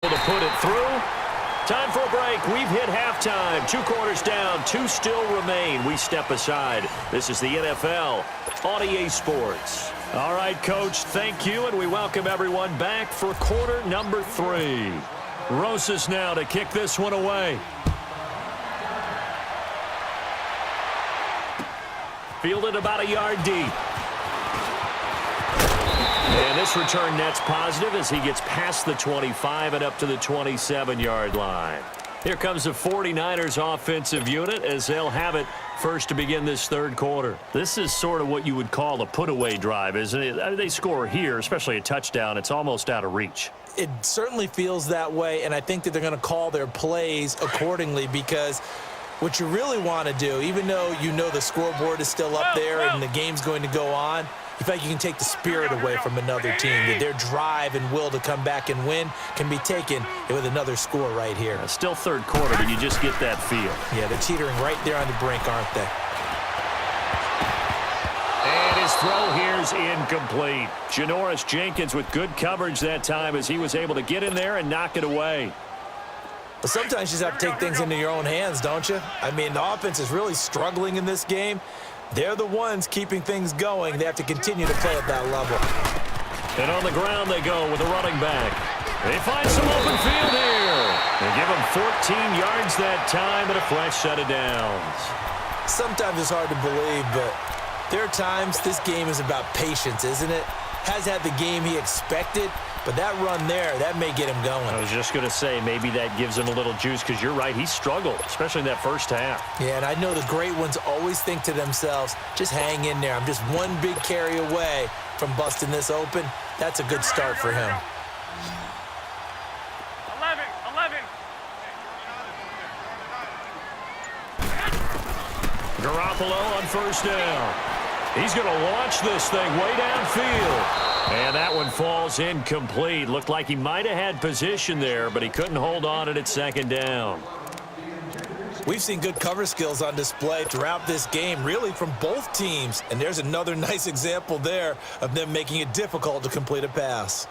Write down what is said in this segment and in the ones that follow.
To put it through. Time for a break. We've hit halftime. 2 quarters down. 2 still remain. We step aside. This is the NFL on EA Sports. All right, Coach, thank you, and we welcome everyone back for quarter number 3. Rosas now to kick this one away. Fielded about a yard deep. And this return net's positive as he gets past the 25 and up to the 27-yard line. Here comes the 49ers offensive unit as they'll have it first to begin this third quarter. This is sort of what you would call a put-away drive, isn't it? They score here, especially a touchdown. It's almost out of reach. It certainly feels that way, and I think that they're going to call their plays accordingly because what you really want to do, even though you know the scoreboard is still up there and the game's going to go on, you feel like you can take the spirit away from another team, that their drive and will to come back and win can be taken with another score right here. Still third quarter, but you just get that feel. Yeah, they're teetering right there on the brink, aren't they? And his throw here's incomplete. Janoris Jenkins with good coverage that time as he was able to get in there and knock it away. But sometimes you just have to take things into your own hands, don't you? I mean, the offense is really struggling in this game. They're the ones keeping things going. They have to continue to play at that level. And on the ground they go with a running back. They find some open field here. They give him 14 yards that time and a fresh set of downs. Sometimes it's hard to believe, but there are times this game is about patience, isn't it? Has had the game he expected, but that run there, that may get him going. I was just going to say, maybe that gives him a little juice because you're right, he struggled, especially in that first half. Yeah, and I know the great ones always think to themselves, just hang in there. I'm just one big carry away from busting this open. That's a good start for him. 11. Garoppolo on first down. He's going to launch this thing way downfield. And that one falls incomplete. Looked like he might have had position there, but he couldn't hold on at second down. We've seen good cover skills on display throughout this game, really from both teams. And there's another nice example there of them making it difficult to complete a pass.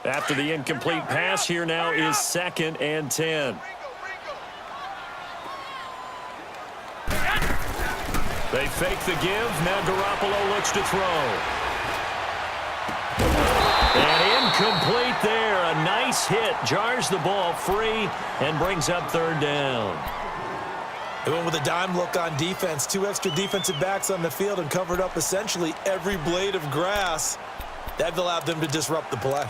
After the incomplete pass, here now is 2nd and 10. They fake the give. Now Garoppolo looks to throw. And incomplete there. A nice hit. Jars the ball free and brings up 3rd down. They went with a dime look on defense. 2 extra defensive backs on the field and covered up essentially every blade of grass. That allowed them to disrupt the play.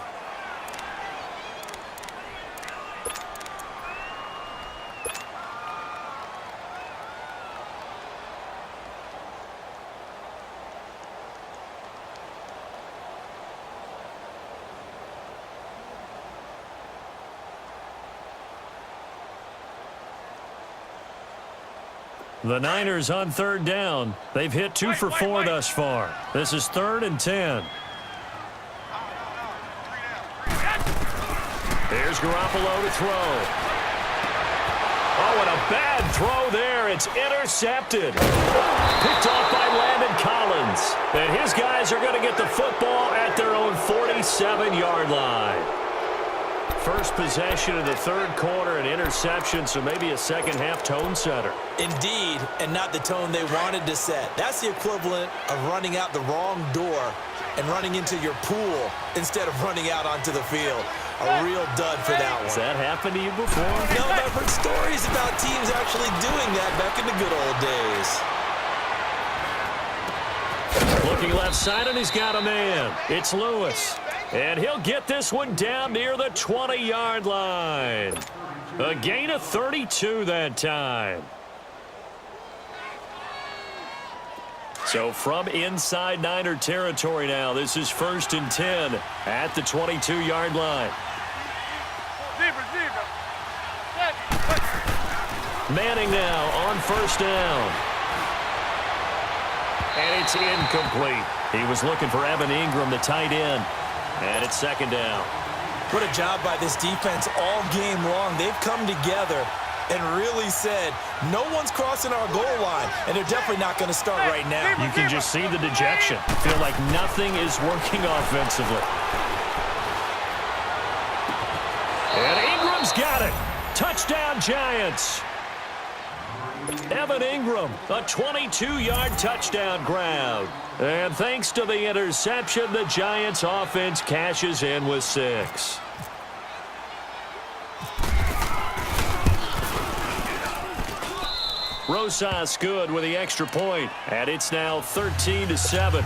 The Niners on 3rd down. They've hit 2 for 4 thus far. This is 3rd and 10. Here's Garoppolo to throw. Oh, and a bad throw there. It's intercepted. Picked off by Landon Collins. And his guys are going to get the football at their own 47-yard line. First possession of the 3rd quarter, an interception, so maybe a second-half tone setter. Indeed, and not the tone they wanted to set. That's the equivalent of running out the wrong door and running into your pool instead of running out onto the field. A real dud for that one. Has that happened to you before? No, I've heard stories about teams actually doing that back in the good old days. Looking left side, and he's got a man. It's Lewis. And he'll get this one down near the 20-yard line. A gain of 32 that time. So from inside Niner territory now, this is 1st and 10 at the 22-yard line. Manning now on 1st down. And it's incomplete. He was looking for Evan Ingram, the tight end. And it's 2nd down. What a job by this defense all game long. They've come together and really said, no one's crossing our goal line, and they're definitely not going to start right now. You can just see the dejection. Feel like nothing is working offensively. And Ingram's got it. Touchdown, Giants. Evan Ingram, a 22-yard touchdown grab. And thanks to the interception, the Giants offense cashes in with 6. Rosas good with the extra point, and it's now 13-7.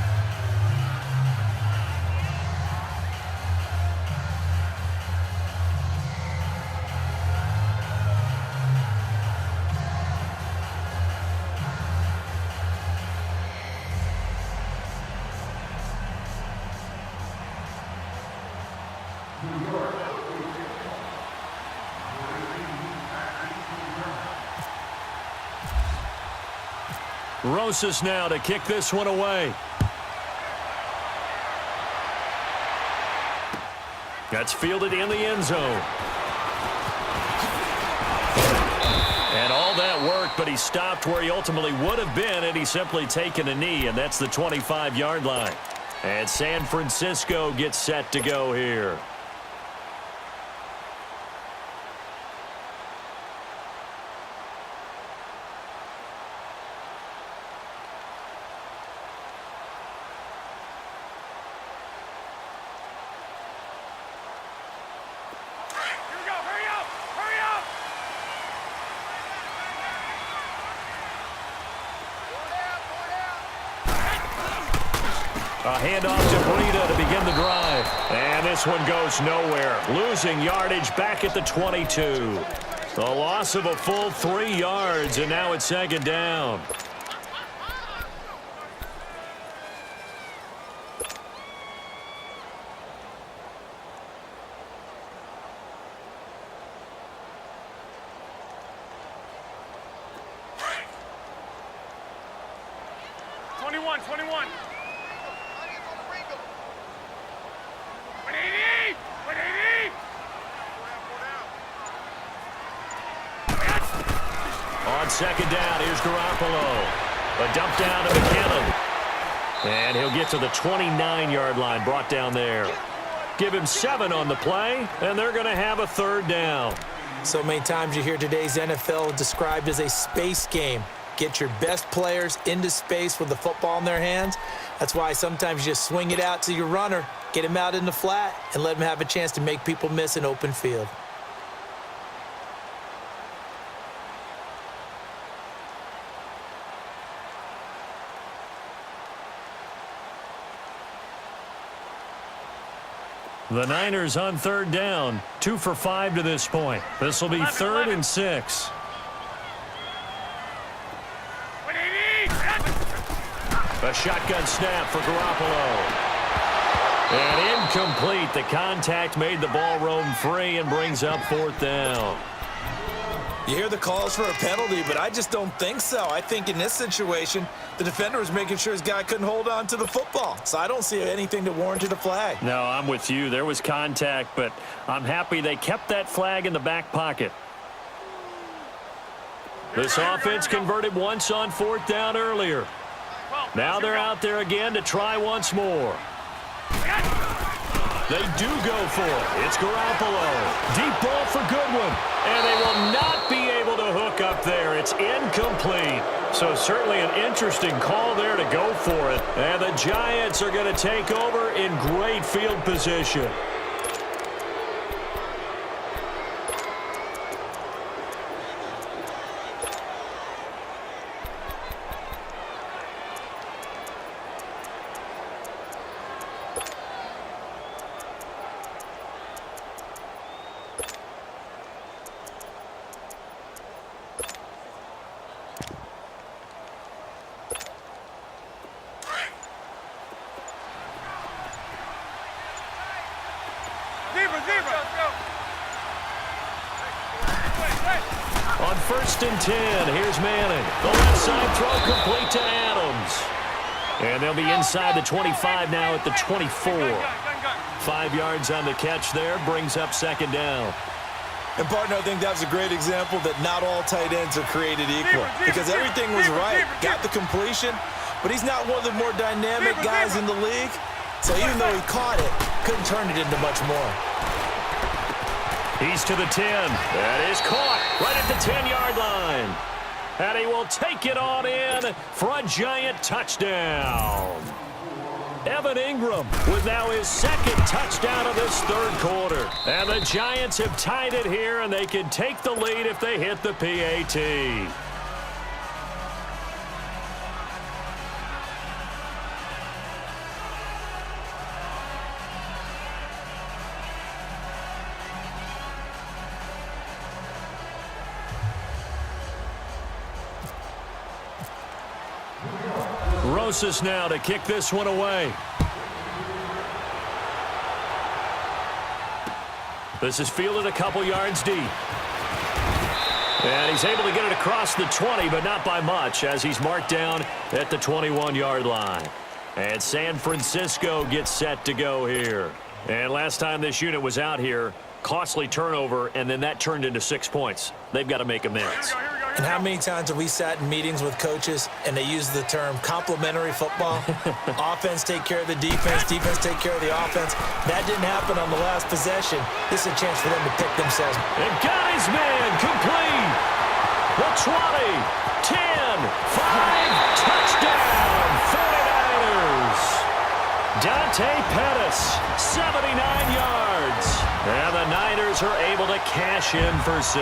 Rosas now to kick this one away. That's fielded in the end zone. And all that worked, but he stopped where he ultimately would have been had he simply taken a knee, and that's the 25-yard line. And San Francisco gets set to go here. A handoff to Breida to begin the drive. And this one goes nowhere. Losing yardage back at the 22. The loss of a full 3 yards, and now it's second down. On second down, here's Garoppolo. A dump down to McKinnon. And he'll get to the 29-yard line, brought down there. Give him 7 on the play, and they're going to have a third down. So many times you hear today's NFL described as a space game. Get your best players into space with the football in their hands. That's why sometimes you just swing it out to your runner, get him out in the flat, and let him have a chance to make people miss an open field. The Niners on third down, 2 for 5 to this point. This will be 3rd and 6. A shotgun snap for Garoppolo. And incomplete. The contact made the ball roam free and brings up 4th down. You hear the calls for a penalty, but I just don't think so. I think in this situation, the defender was making sure his guy couldn't hold on to the football. So I don't see anything that warranted a flag. No, I'm with you. There was contact, but I'm happy they kept that flag in the back pocket. This offense converted once on 4th down earlier. Now they're out there again to try once more. They do go for it. It's Garoppolo. Deep ball for Goodwin. And they will not be able to hook up there. It's incomplete. So certainly an interesting call there to go for it. And the Giants are going to take over in great field position. On 1st and 10, here's Manning. The left side throw complete to Adams. And they'll be inside the 25 now at the 24. 5 yards on the catch there, brings up 2nd down. And, partner, I think that was a great example that not all tight ends are created equal because everything was right. Got the completion, but he's not one of the more dynamic guys in the league. So even though he caught it, couldn't turn it into much more. He's to the 10. That is caught right at the 10-yard line. And he will take it on in for a giant touchdown. Evan Ingram with now his second touchdown of this third quarter. And the Giants have tied it here, and they can take the lead if they hit the PAT. Rosas now to kick this one away. This is fielded a couple yards deep. And he's able to get it across the 20, but not by much, as he's marked down at the 21-yard line. And San Francisco gets set to go here. And last time this unit was out here, costly turnover, and then that turned into 6 points. They've got to make amends. And how many times have we sat in meetings with coaches and they use the term complementary football? Offense take care of the defense, defense take care of the offense. That didn't happen on the last possession. This is a chance for them to pick themselves. And got his man complete. The 20, 10, 5, touchdown, 49ers. Dante Pettis, 79 yards. And the Niners are able to cash in for 6.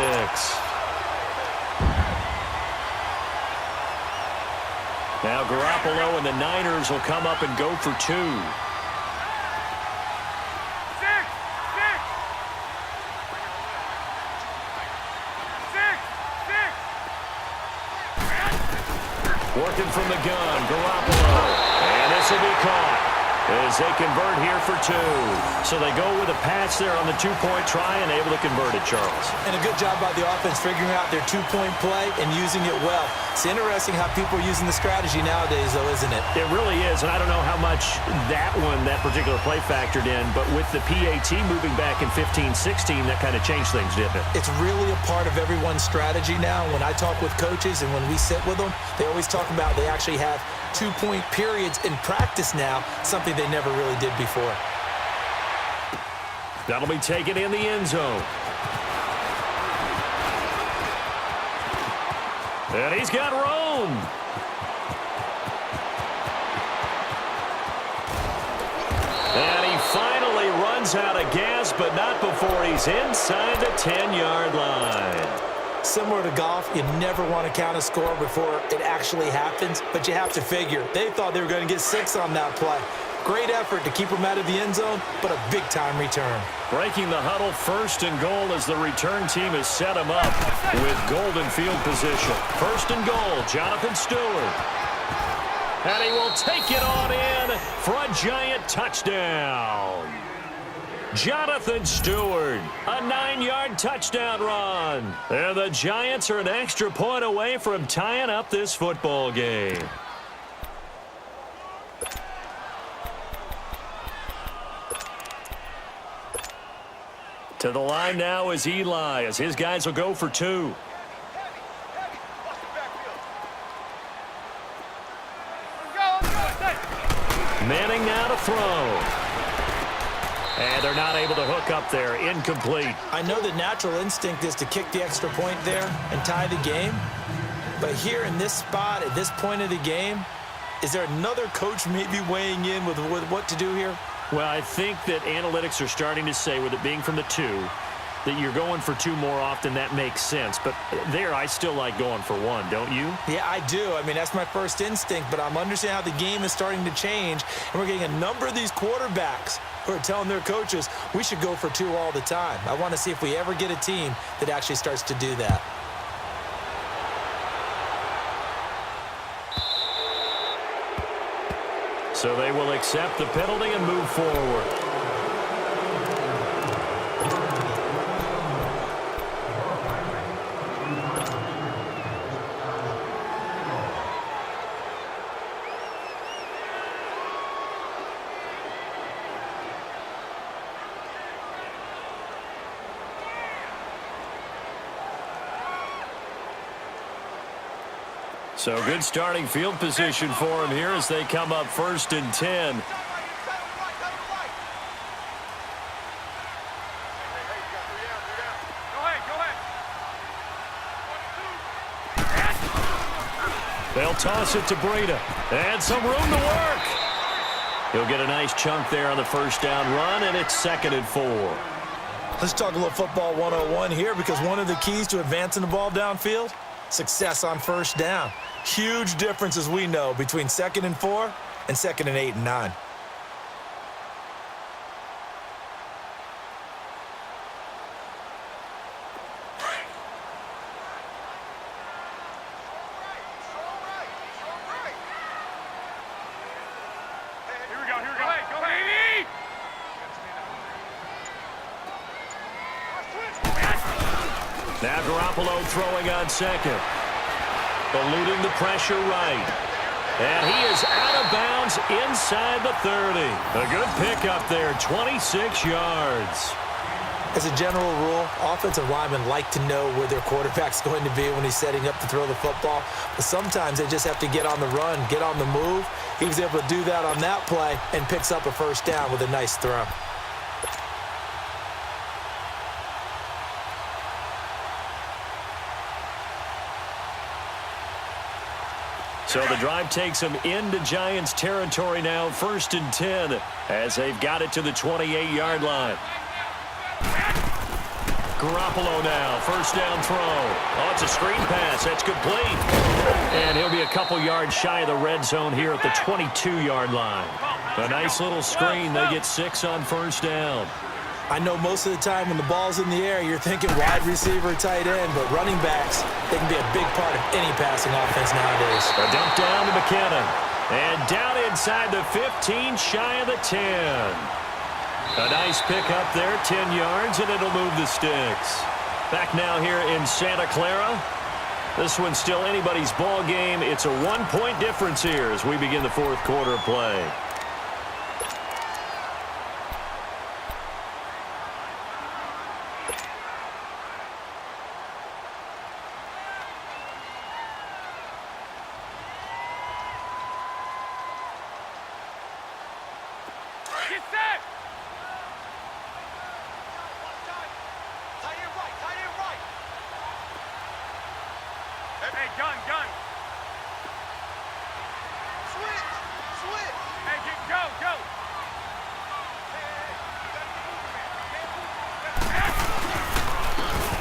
Now Garoppolo and the Niners will come up and go for 2. Working from the gun, Garoppolo. And this will be caught as they convert here for 2. So they go with a pass there on the 2-point try and able to convert it, Charles. And a good job by the offense figuring out their 2-point play and using it well. It's interesting how people are using the strategy nowadays, though, isn't it? It really is, and I don't know how much that particular play factored in, but with the PAT moving back in 15-16, that kind of changed things, didn't it? It's really a part of everyone's strategy now. When I talk with coaches and when we sit with them, they always talk about they actually have 2-point periods in practice now, something they never really did before. That'll be taken in the end zone. And he's got room. And he finally runs out of gas, but not before he's inside the 10-yard line. Similar to golf, you never want to count a score before it actually happens, but you have to figure. They thought they were going to get 6 on that play. Great effort to keep them out of the end zone, but a big-time return. Breaking the huddle, 1st and goal as the return team has set him up with golden field position. 1st and goal, Jonathan Stewart. And he will take it on in for a giant touchdown. Jonathan Stewart, a 9-yard touchdown run. And the Giants are an extra point away from tying up this football game. To the line now is Eli, as his guys will go for 2. Manning now to throw. And they're not able to hook up there. Incomplete. I know the natural instinct is to kick the extra point there and tie the game. But here in this spot, at this point of the game, is there another coach maybe weighing in with what to do here? Well, I think that analytics are starting to say, with it being from the 2, that you're going for 2 more often. That makes sense. But there, I still like going for 1, don't you? Yeah, I do. I mean, that's my first instinct, but I'm understanding how the game is starting to change, and we're getting a number of these quarterbacks who are telling their coaches, we should go for 2 all the time. I want to see if we ever get a team that actually starts to do that. So they will accept the penalty and move forward. So good starting field position for him here as they come up 1st and 10. They'll toss it to Breida. And some room to work. He'll get a nice chunk there on the first down run, and it's 2nd and 4. Let's talk a little football 101 here, because one of the keys to advancing the ball downfield, success on first down. Huge difference, as we know, between 2nd and 4 and 2nd and 8 and 9. Now Garoppolo throwing on 2nd. Eluding the pressure right. And he is out of bounds inside the 30. A good pickup there, 26 yards. As a general rule, offensive linemen like to know where their quarterback's going to be when he's setting up to throw the football. But sometimes they just have to get on the run, get on the move. He was able to do that on that play and picks up a first down with a nice throw. So the drive takes them into Giants territory now, 1st and 10, as they've got it to the 28-yard line. Garoppolo now, first down throw. Oh, it's a screen pass. That's complete. And he'll be a couple yards shy of the red zone here at the 22-yard line. A nice little screen. They get 6 on first down. I know most of the time when the ball's in the air, you're thinking wide receiver, tight end, but running backs, they can be a big part of any passing offense nowadays. A dump down to McKinnon. And down inside the 15, shy of the 10. A nice pickup there, 10 yards, and it'll move the sticks. Back now here in Santa Clara. This one's still anybody's ball game. It's a 1-point difference here as we begin the 4th quarter of play.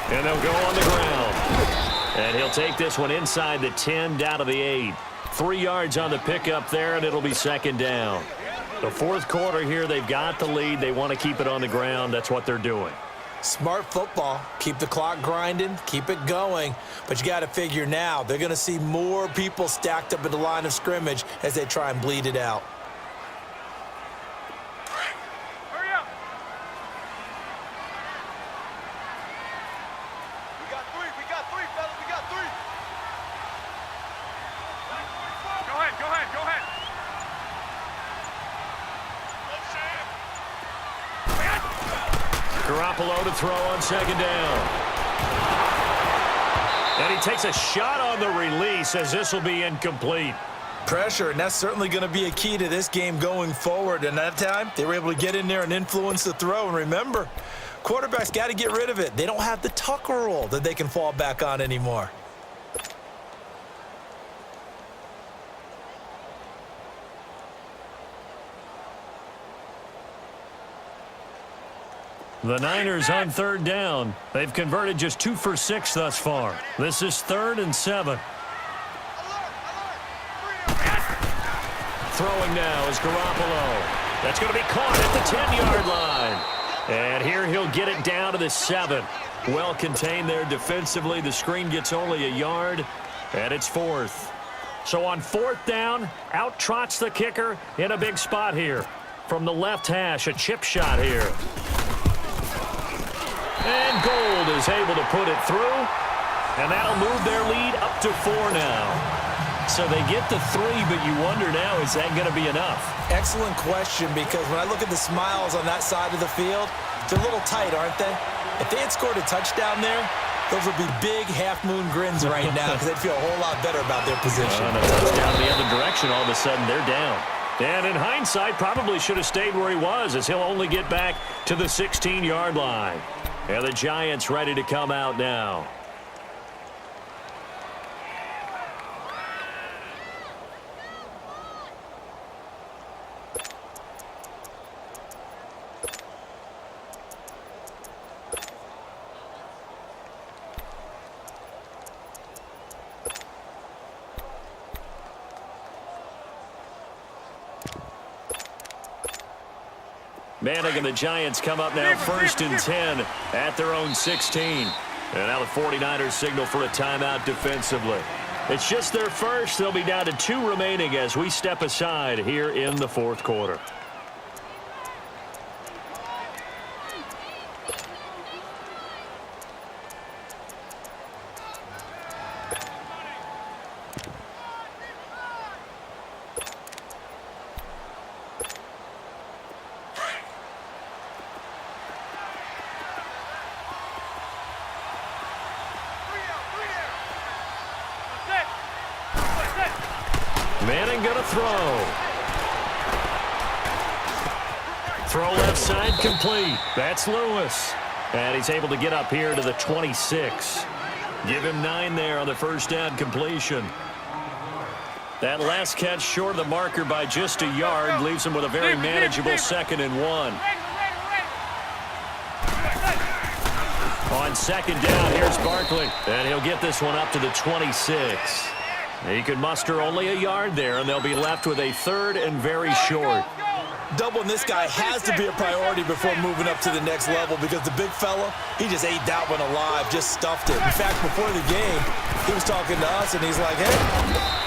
And they'll go on the ground. And he'll take this one inside the 10, down to the 8. 3 yards on the pickup there, and it'll be 2nd down. The 4th quarter here, they've got the lead. They want to keep it on the ground. That's what they're doing. Smart football. Keep the clock grinding, keep it going. But you got to figure now, they're going to see more people stacked up at the line of scrimmage as they try and bleed it out. Garoppolo to throw on 2nd down. And he takes a shot on the release as this will be incomplete. Pressure, and that's certainly going to be a key to this game going forward. And that time, they were able to get in there and influence the throw. And remember, quarterbacks got to get rid of it. They don't have the Tucker rule that they can fall back on anymore. The Niners on 3rd down. They've converted just 2 for 6 thus far. This is 3rd and 7. Throwing now is Garoppolo. That's going to be caught at the 10-yard line. And here he'll get it down to the 7. Well contained there defensively. The screen gets only a yard, and it's 4th. So on 4th down, out trots the kicker in a big spot here. From the left hash, a chip shot here. And Gold is able to put it through, and that'll move their lead up to 4 now. So they get to 3, but you wonder now, is that going to be enough? Excellent question, because when I look at the smiles on that side of the field, they're a little tight, aren't they? If they had scored a touchdown there, Those will be big half-moon grins right now because they'd feel a whole lot better about their position. And a touchdown the other direction, all of a sudden they're down. And in hindsight, probably should have stayed where he was, as he'll only get back to the 16-yard line. And the Giants ready to come out now. Manning and the Giants come up now 1st and 10 at their own 16. And now the 49ers signal for a timeout defensively. It's just their first. They'll be down to 2 remaining as we step aside here in the 4th quarter. Manning going to throw. Throw left side complete. That's Lewis. And he's able to get up here to the 26. Give him 9 there on the first down completion. That last catch short of the marker by just a yard leaves him with a very manageable 2nd and 1. On 2nd down, here's Barkley. And he'll get this one up to the 26. He could muster only a yard there, and they'll be left with a 3rd and very short. Doubling this guy has to be a priority before moving up to the next level because the big fella, he just ate that one alive, just stuffed it. In fact, before the game, he was talking to us, and he's like, hey,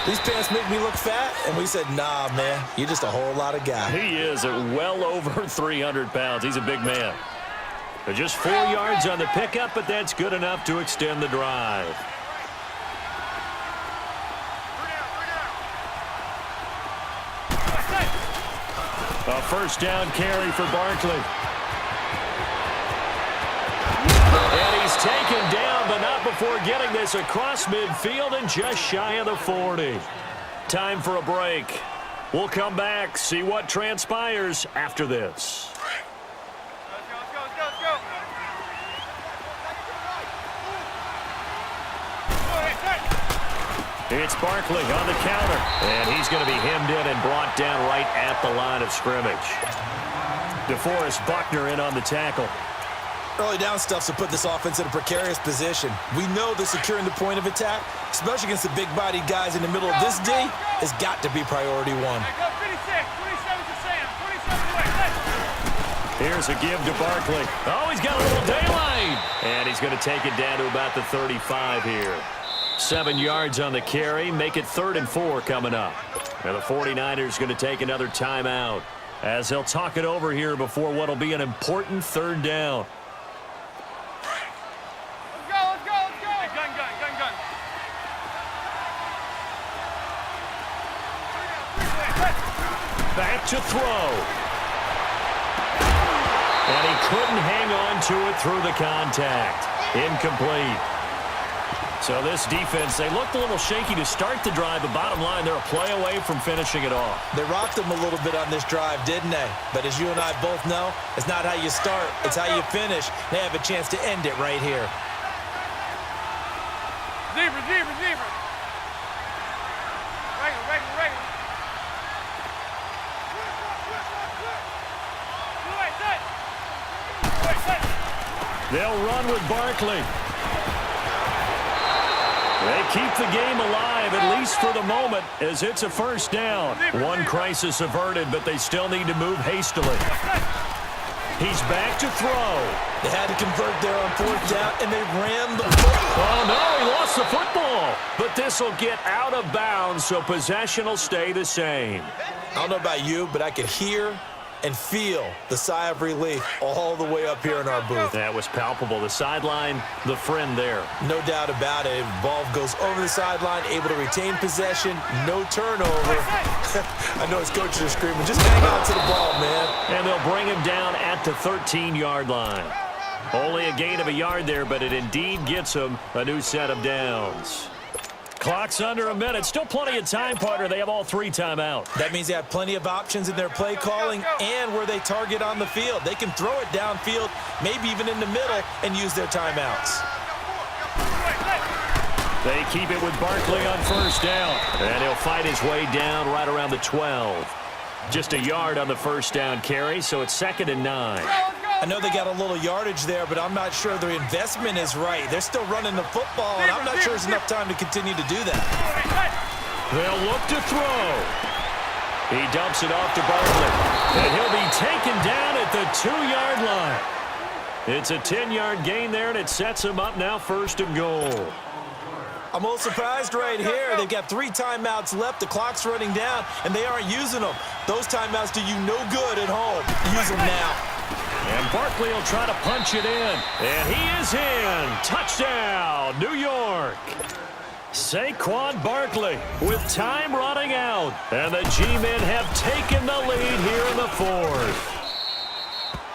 these pants make me look fat. And we said, nah, man, you're just a whole lot of guy. He is at well over 300 pounds. He's a big man. Just 4 yards on the pickup, but that's good enough to extend the drive. A first down carry for Barkley. And he's taken down, but not before getting this across midfield and just shy of the 40. Time for a break. We'll come back, see what transpires after this. It's Barkley on the counter, and he's going to be hemmed in and brought down right at the line of scrimmage. DeForest Buckner in on the tackle. Early down stuff to put this offense in a precarious position. We know that securing the point of attack, especially against the big-bodied guys in the middle of this D, has got to be priority 1. Here's a give to Barkley. Oh, he's got a little daylight. And he's going to take it down to about the 35 here. 7 yards on the carry, make it 3rd and 4 coming up. And the 49ers going to take another timeout as they'll talk it over here before what will be an important 3rd down. Let's go. Gun. Back to throw. And he couldn't hang on to it through the contact. Incomplete. So this defense, they looked a little shaky to start the drive, but bottom line, they're a play away from finishing it off. They rocked them a little bit on this drive, didn't they? But as you and I both know, it's not how you start, it's how you finish. They have a chance to end it right here. Receiver. They'll run with Barkley. They keep the game alive, at least for the moment, as it's a first down. One crisis averted, but they still need to move hastily. He's back to throw. They had to convert there on 4th down, and they ran the football. Oh, no, he lost the football. But this will get out of bounds, so possession will stay the same. I don't know about you, but I could hear and feel the sigh of relief all the way up here in our booth. That was palpable. The sideline, the friend there. No doubt about it. Ball goes over the sideline, able to retain possession, no turnover. I know his coaches are screaming, just hang on to the ball, man. And they'll bring him down at the 13-yard line. Only a gain of a yard there, but it indeed gets them a new set of downs. Clock's under a minute. Still plenty of time, partner. They have all 3 timeouts. That means they have plenty of options in their play calling and where they target on the field. They can throw it downfield, maybe even in the middle, and use their timeouts. They keep it with Barkley on first down. And he'll fight his way down right around the 12. Just a yard on the first down carry, so it's 2nd and 9. I know they got a little yardage there, but I'm not sure their investment is right. They're still running the football, and I'm not sure there's enough time to continue to do that. They'll look to throw. He dumps it off to Barkley, and he'll be taken down at the 2-yard line. It's a 10-yard gain there, and it sets him up now 1st and goal. I'm a little surprised right here. They've got 3 timeouts left. The clock's running down, and they aren't using them. Those timeouts do you no good at home. Use them now. And Barkley will try to punch it in. And he is in. Touchdown, New York. Saquon Barkley with time running out. And the G-men have taken the lead here in the 4th.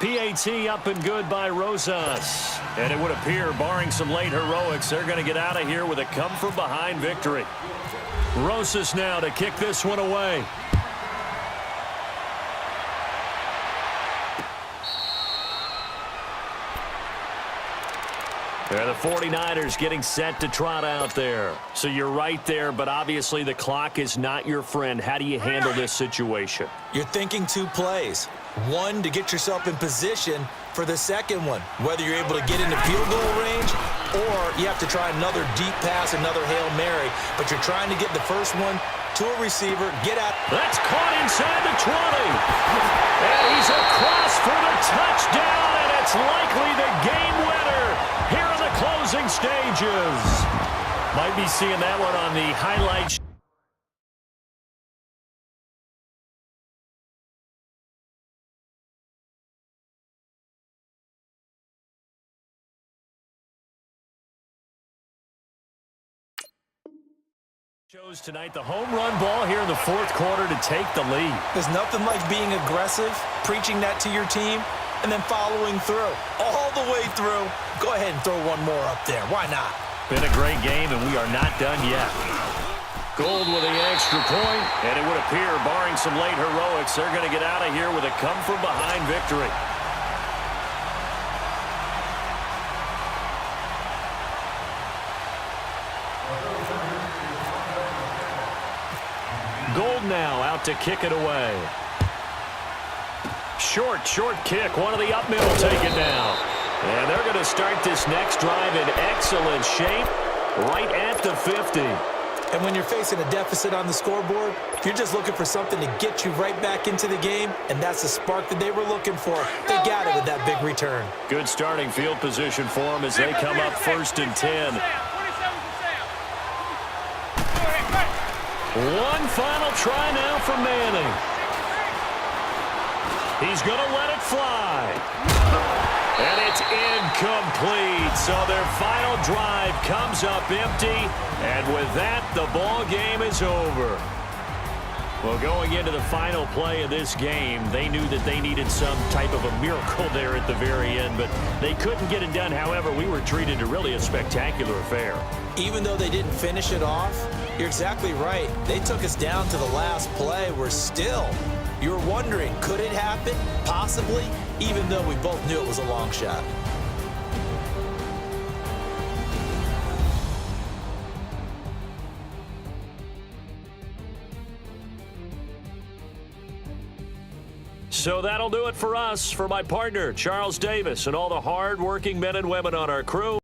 PAT up and good by Rosas. And it would appear, barring some late heroics, they're going to get out of here with a come-from-behind victory. Rosas now to kick this one away. And the 49ers getting set to trot out there. So you're right there, but obviously the clock is not your friend. How do you handle this situation? You're thinking 2 plays. One, to get yourself in position for the second one, whether you're able to get into field goal range or you have to try another deep pass, another Hail Mary, but you're trying to get the first one to a receiver, get out. That's caught inside the 20. And he's across for the touchdown, and it's likely the game winner here in the closing stages. Might be seeing that one on the highlights. Shows tonight the home run ball here in the 4th quarter to take the lead. There's nothing like being aggressive, preaching that to your team, and then following through. All the way through. Go ahead and throw one more up there. Why not? Been a great game, and we are not done yet. Gold with the extra point, and it would appear, barring some late heroics, they're going to get out of here with a come-from-behind victory. Gold now out to kick it away. Short kick. One of the up middle taken down. And they're going to start this next drive in excellent shape right at the 50. And when you're facing a deficit on the scoreboard, you're just looking for something to get you right back into the game, and that's the spark that they were looking for. They got it with that big return. Good starting field position for them as they come up 1st and 10. One final try now for Manning. He's going to let it fly. And it's incomplete. So their final drive comes up empty. And with that, the ball game is over. Well, going into the final play of this game, they knew that they needed some type of a miracle there at the very end, but they couldn't get it done. However, we were treated to really a spectacular affair. Even though they didn't finish it off, you're exactly right. They took us down to the last play. We're still, you're wondering, could it happen? Possibly, even though we both knew it was a long shot. So that'll do it for us. For my partner, Charles Davis, and all the hard-working men and women on our crew.